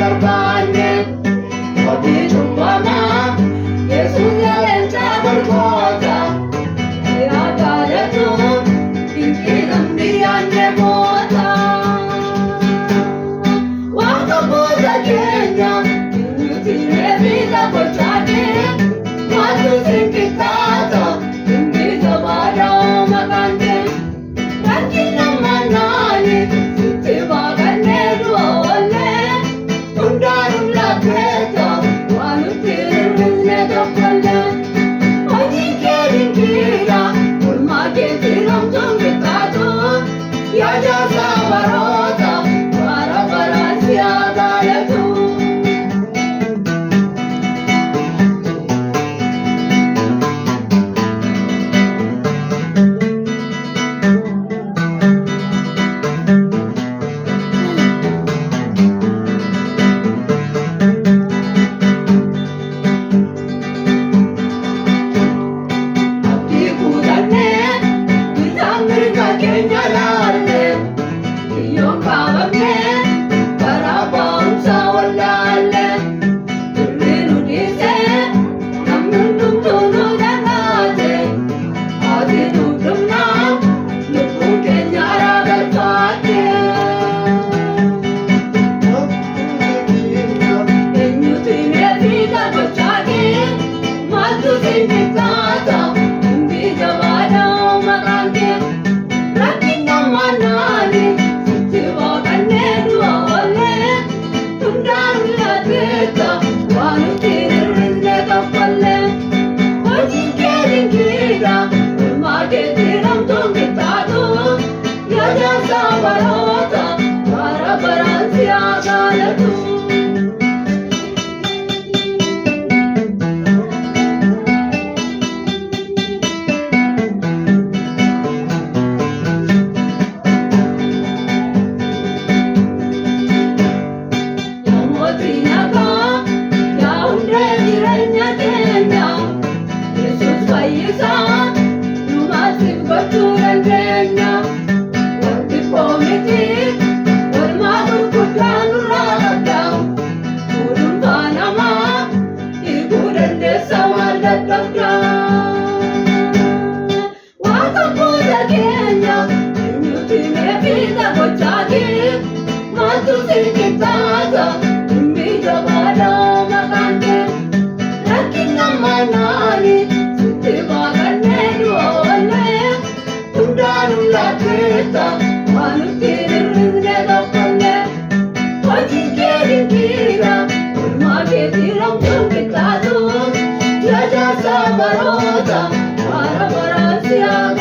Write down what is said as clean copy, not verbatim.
barbaanne wabii cubbamaa Yesuus jaalachaa golgoota yaa jaalatu dinqii namni yaadne moota waaqa booda keenya nuti eebbiisa gochaate maaltu sinqixxaata dinqii sabaadhaa maqaan kee rakkina mannaani sitti baaqannee du'a oollee hundaanuun lakkeessa waan nuti hir'isne tokkollee hojii kee dinqiidha oolmaa keetti namtuun qixxaatu yaa jaarsaa baroota bara baraan si haa jaalatu. Barota, para